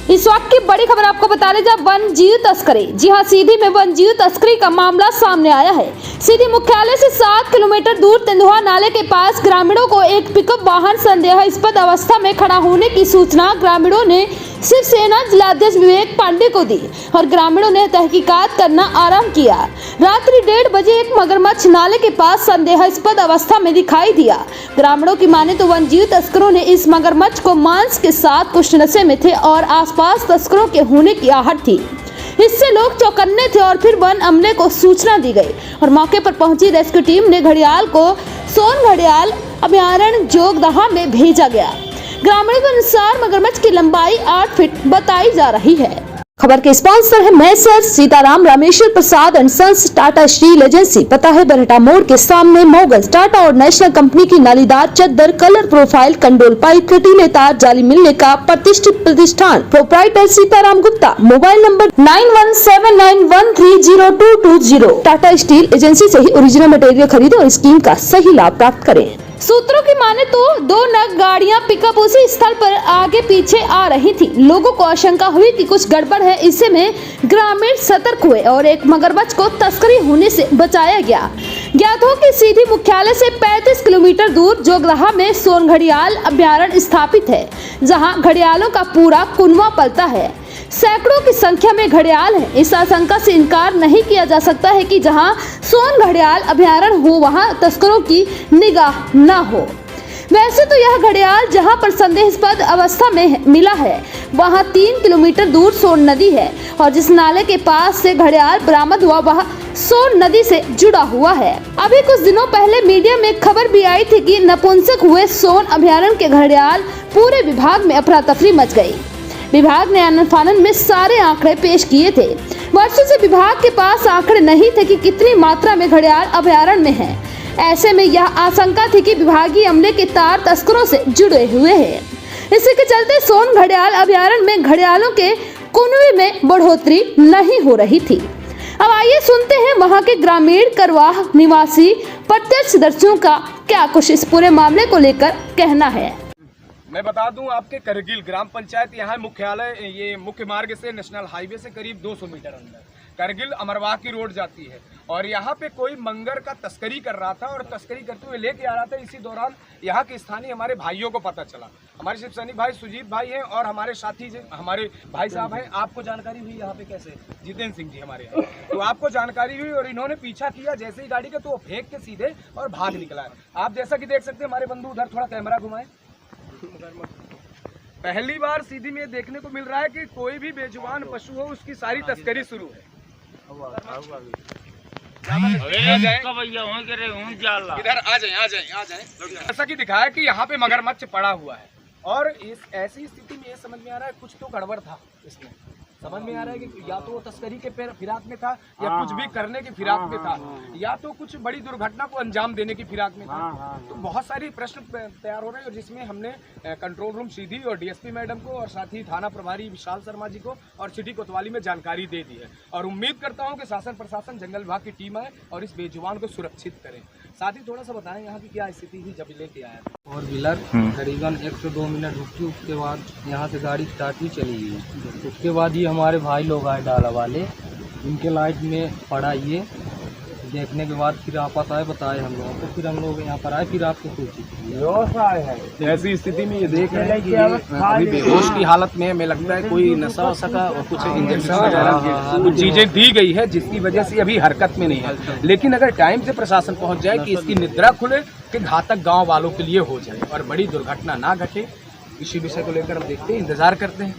इस वक्त की बड़ी खबर आपको बता रहे जब वन जीव तस्करी, जी हां, सीधी में वन जीव तस्करी का मामला सामने आया है। सीधी मुख्यालय से 7 किलोमीटर दूर तेंदुआ नाले के पास ग्रामीणों को एक पिकअप वाहन संदेहास्पद अवस्था में खड़ा होने की सूचना ग्रामीणों ने शिवसेना जिलाध्यक्ष विवेक पांडे को दी और ग्रामीणों ने तहकीकात करना आरंभ किया। रात्रि 1:30 बजे एक मगरमच्छ नाले के पास संदेहास्पद अवस्था में दिखाई दिया। ग्रामीणों की माने तो वन जीव तस्करों ने इस मगरमच्छ को मांस के साथ कुछ नशे में थे और आसपास तस्करों के होने की आहट थी। इससे लोग चौकन्ने थे और फिर वन अमले को सूचना दी गई और मौके पर पहुंची रेस्क्यू टीम ने घड़ियाल को सोन घड़ियाल अभयारण्य जोगदहा में भेजा गया। ग्रामीणों के अनुसार मगरमच्छ की लंबाई 8 फीट बताई जा रही है। खबर के स्पॉन्सर है Messrs Sitaram Rameshwar Prasad and sons Tata steel agency. पता है बरहटा मोड़ के सामने मोगल टाटा और नेशनल कंपनी की नालीदार चद्दर, कलर प्रोफाइल, कंडोल पाइप, कटीले तार, जाली मिलने का प्रतिष्ठित प्रतिष्ठान। Proprietor Sitaram Gupta. Mobile number 9179130220। Tata steel agency से ही ओरिजिनल मटेरियल खरीदो और स्कीम का सही लाभ प्राप्त करें। सूत्रों की माने तो 2 नग गाड़ियां पिकअप उसी स्थल पर आगे पीछे आ रही थी। लोगों को आशंका हुई कि कुछ गड़बड़ है, इससे में ग्रामीण सतर्क हुए और एक मगरमच्छ को तस्करी होने से बचाया गया। ज्ञात हो कि सीधी मुख्यालय से 35 किलोमीटर दूर जोगदहा में सोन घड़ियाल अभयारण्य स्थापित है, जहां घड़ियालों का पूरा कुनवा पलता है। सैकड़ों की संख्या में घड़ियाल हैं। इस आशंका से इनकार नहीं किया जा सकता है कि जहां सोन घड़ियाल अभयारण्य हो वहां तस्करों की निगाह न हो। वैसे तो यह घड़ियाल जहां पर संदेहास्पद अवस्था में मिला है वहां 3 किलोमीटर दूर सोन नदी है और जिस नाले के पास से घड़ियाल बरामद हुआ वह सोन नदी से जुड़ा हुआ है। अभी कुछ दिनों पहले मीडिया में खबर भी आई थी कि नपुंसक हुए सोन अभयारण्य के घड़ियाल पूरे विभाग में अफरा तफरी मच गई। विभाग ने आनन फानन में सारे आंकड़े पेश किए थे। वर्षों से विभाग के पास आंकड़े नहीं थे कि कितनी मात्रा में घड़ियाल अभयारण्य में है। ऐसे में यह आशंका थी कि विभागीय अमले के तार तस्करों से जुड़े हुए हैं। इसी के चलते सोन घड़ियाल अभयारण्य में घड़ियालों के कुनवे में बढ़ोतरी नहीं हो रही थी। अब आइए सुनते हैं वहां के ग्रामीण करवाह निवासी प्रत्यक्षदर्शियों का क्या कुछ इस पूरे मामले को लेकर कहना है। मैं बता दूं आपके करगिल ग्राम पंचायत यहाँ मुख्यालय, ये मुख्य मार्ग से नेशनल हाईवे से करीब 200 मीटर अंदर करगिल अमरवाह की रोड जाती है और यहाँ पे कोई मंगर का तस्करी कर रहा था और तस्करी करते हुए लेके आ रहा था। इसी दौरान यहाँ के स्थानीय हमारे भाइयों को पता चला। हमारे शिवसैनी भाई सुजीत भाई हैं और हमारे साथी हमारे भाई साहब हैं। आपको जानकारी हुई यहाँ पे कैसे? जितेंद्र सिंह जी हमारे यहाँ, तो आपको जानकारी हुई और इन्होंने पीछा किया जैसे ही गाड़ी का, तो वो फेंक के सीधे और भाग निकला है। आप जैसा कि देख सकते हैं, हमारे बंधु उधर थोड़ा कैमरा घुमाए। पहली बार सीधी में देखने को मिल रहा है कि कोई भी बेजुबान पशु हो उसकी सारी तस्करी शुरू है। इधर आ जाए। ऐसा कि दिखाया कि यहाँ पे मगरमच्छ पड़ा हुआ है और इस ऐसी स्थिति में ये समझ में आ रहा है कुछ तो गड़बड़ था इसमें। समझ में आ रहा है कि या तो वो तस्करी के फिराक में था या कुछ भी करने की फिराक में था या तो कुछ बड़ी दुर्घटना को अंजाम देने की फिराक में था। तो बहुत सारी प्रश्न तैयार हो रहे हैं और जिसमें हमने कंट्रोल रूम सीधी और डीएसपी मैडम को और साथ ही थाना प्रभारी विशाल शर्मा जी को और सिटी कोतवाली में जानकारी दे दी है और उम्मीद करता हूं कि शासन प्रशासन जंगल विभाग की टीम आए और इस बेजुबान को सुरक्षित करें। साथ ही थोड़ा सा बताएं यहाँ की क्या स्थिति थी जब लेके आया था। और व्हीलर करीबन 1 से 2 मिनट रुकी, उसके बाद यहाँ से गाड़ी स्टार्ट भी चली गई। उसके बाद ये हमारे भाई लोग आए डाला वाले, इनके लाइट में पड़ा ये देखने के बाद फिर आपस आए, बताए हम लोगों को, फिर हम लोग यहाँ पर आए, फिर आपको सूचित किया। ऐसी स्थिति में ये देख रहे हैं कि अभी बेहोश की हालत में, हमें लगता है कोई नशा वशा और कुछ इंजेक्शन वगैरह कुछ चीजें दी गई है जिसकी वजह से अभी हरकत में नहीं है। लेकिन अगर टाइम से प्रशासन पहुंच जाए कि इसकी निद्रा खुले कि घातक गाँव वालों के लिए हो जाए और बड़ी दुर्घटना ना घटे, इसी विषय को लेकर हम देखते हैं, इंतजार करते हैं।